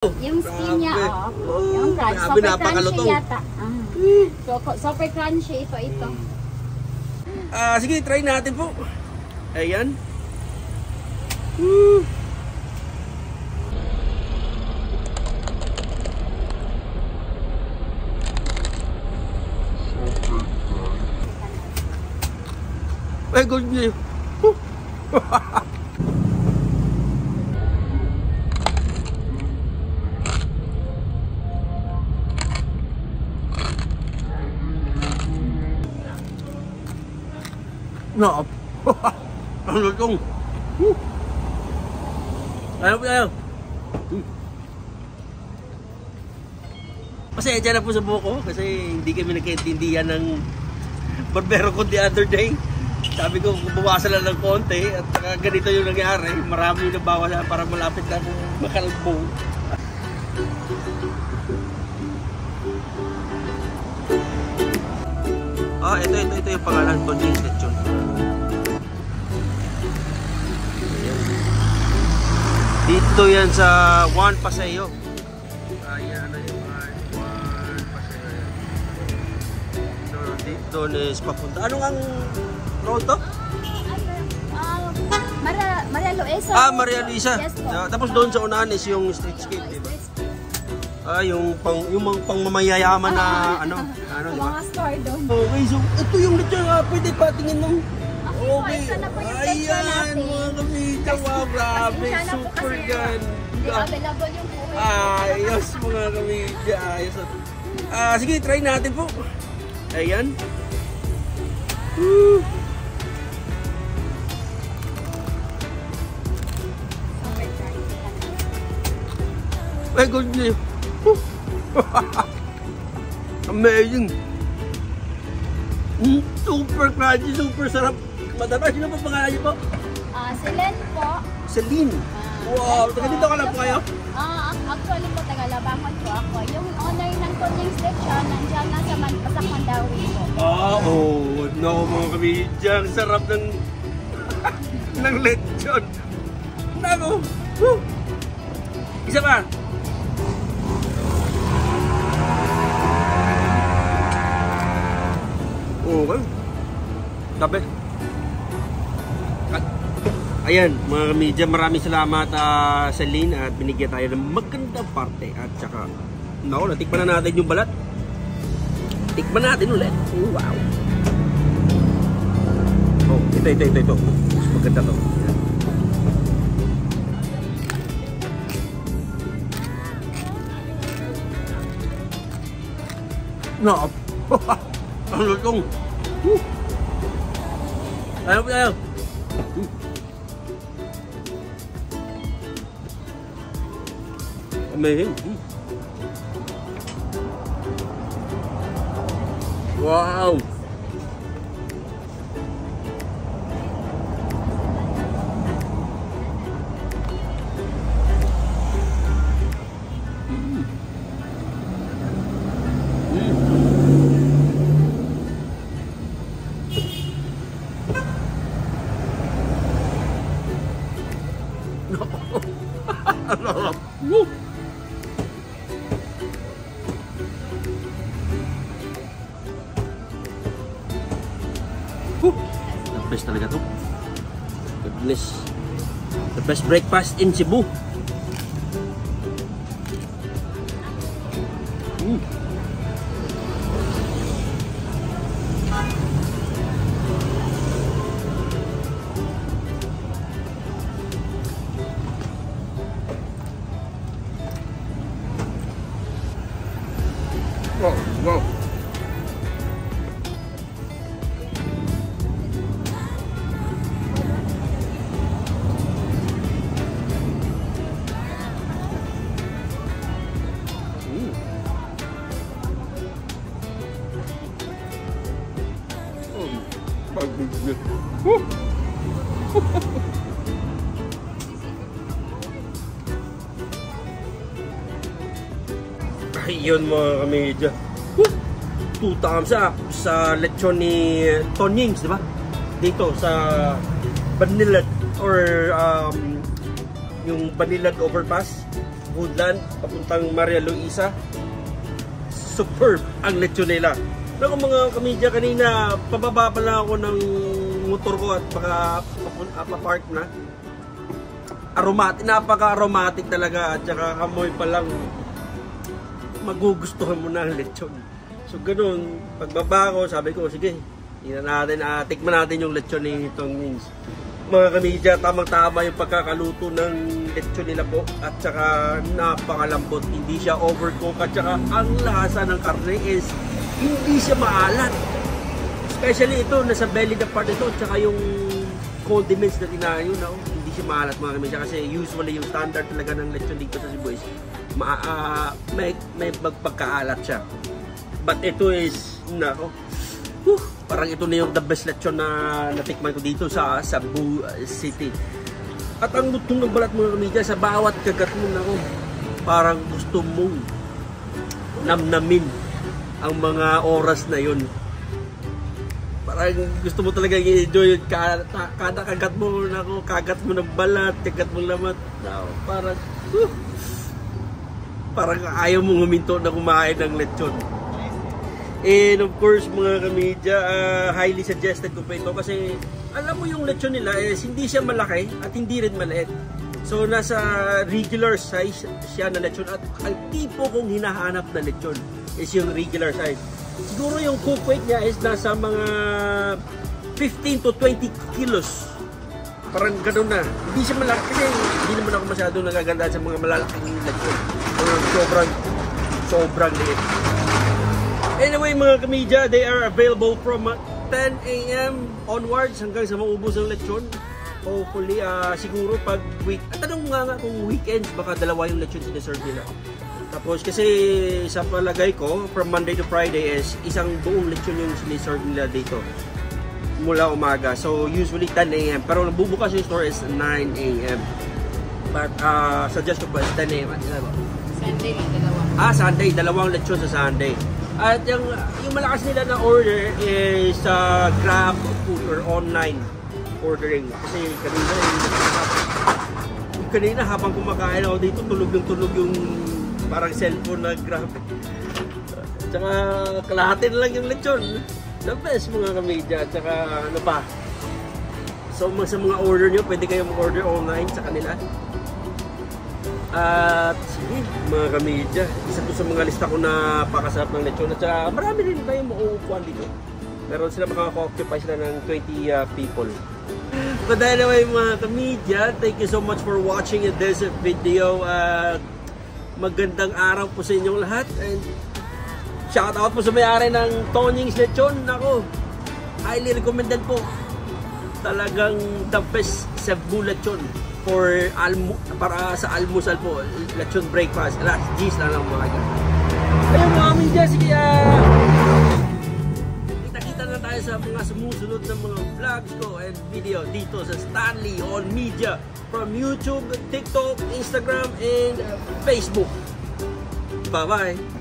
Yung skin niya, yung crunch. Grabe, Super napakalutong. crunchy yata. So, super crunchy ito. Sige, try natin po. Ayan. Ay, good niyo. No. Ang lutong. Ayaw po tayo. Pasensya na po sa buko kasi hindi kami nagkaintindihan ng barbero ko the other day. Sabi ko, bawasan lang ng konti at ganito yung nangyari. Marami yung nabawasan para malapit na akong makalbo. Ito yung pangalan, Tony's Lechon. Dito yan sa Juan Paseo. Ayan, ano yung Juan Paseo. So, dito is papunta. Anong ang road to? Maria Luisa. Maria Luisa. Yes, tapos doon sa unahan is yung streetscape, di ba? Yung pangmamayayaman na ano, di ba? Mga store doon. Okay, so ito yung lechon nga, pwede patingin nung. Okay. Ito na po yung lechon natin. Mga kamita, wow, grabe, super ganda. Hindi available yung buhay. Ayos mga kamita, ayos. Sige, try natin po. Ayan. Ay, good niyo. Amazing. Super crunchy, super sarap. Madam, sino po pangalan niyo po? Celine po. Celine. Wow, taga dito ka lang po kayo? Actually po, taga Labangon po ako. Yung owner ng Tony's Lechon, nandiyan na sa Pasak Mandawi po. No, mga kamidya. Ang sarap ng ng lechon. Naku. Isa pa. Okay. Tabi. Ayan, mga kamidya, maraming salamat Celine at binigyan tayo ng magandang parte at saka natikman na natin yung balat. Tikman natin ulit. Wow. Ito. Mas maganda to. No. Ang lutong. Ayaw po tayo. Amazing. Wow. The best talaga to. Goodness. The best breakfast in Cebu. Wow. Ayun mga kamedya. 2 thumbs up sa lechon ni Tony's, di ba? Dito sa Banilad or yung Banilad Overpass. Woodland, papuntang Maria Luisa. Superb ang lechon nila. Naku mga kamidya, kanina pababa pa lang ako ng motor ko at baka papark na. Aromatic, napaka-aromatic talaga at saka kamoy pa lang magugustuhan mo na ang lechon. So ganun, pagbaba ko, sabi ko, sige, tikman natin yung lechon ni Tong Yings. Mga kamidya, tamang-tama yung pagkakaluto ng lechon nila po at saka napakalambot, hindi siya overcooked at saka ang lasa ng karne is hindi siya maalat. Especially ito, nasa belly na part ito at saka yung condiments na tinayo na hindi siya maalat mga kamidya kasi usually yung standard talaga ng lechon dito sa Cebu is may pagkaalat siya. But ito is, nako, parang ito na yung the best lechon na natikman ko dito sa Cebu City. At ang lutong ng balat mga kamidya, sa bawat kagat mo nako, parang gusto mong namnamin ang mga oras na yun. Parang gusto mo talaga i-enjoy yun. Kada kagat mo nako, kagat mo ng balat, kagat mo lamat. Parang ayaw mong huminto na kumain ng lechon. And of course mga kamidya, highly suggested ko pa ito kasi alam mo yung lechon nila is hindi siya malaki at hindi rin maliit. So nasa regular size siya na lechon at ang tipo kong hinahanap na lechon is yung regular size. Siguro yung cook weight niya is nasa mga 15 to 20 kilos. Parang gano'n na. Hindi siya malaki kasi hindi naman ako masyadong nagagandaan sa mga malalaking lechon. Sobrang liit. Anyway mga kamidya, they are available from 10 AM onwards hanggang sa maubos ang lechon. Hopefully, siguro pag tanong nga kung weekends, baka dalawa yung lechon sinaserve nila. Tapos kasi sa palagay ko, from Monday to Friday is isang buong lechon yung sinaserve nila dito. Mula umaga. So usually 10 AM. Pero bubukas yung store is 9 AM. But suggest ko pa is 10 AM. Sunday lang dalawa. Sunday. Dalawang lechon sa Sunday. At yung malakas nila na order is Grab food or online ordering. Kasi kanina habang kumakain ako dito, tulog yung parang cellphone na Grab. Tsaka kalahati na lang yung lechon. The best mga kamidya. Tsaka ano pa. So sa mga order nyo, pwede kayong mag-order online sa kanila. At sige mga kamidya, isa to sa mga lista ko na pakasarap ng lechon. At saka marami rin tayong mauupuan dito. Meron sila makaka-occupy sila ng 20 people. But anyway mga kamidya, thank you so much for watching this video. Magandang araw po sa inyong lahat. And shout out po sa may-ari ng Tonying's Lechon. Nako, highly recommended po. Talagang the best Cebu lechon para sa almusal po. Lechon breakfast. Alas, G's na lang mga ka. Ayun mga kamidya, sige kita-kita na tayo sa mga sumusunod na mga vlogs ko and video dito sa Stanley On Media from YouTube, TikTok, Instagram, and Facebook. Bye-bye!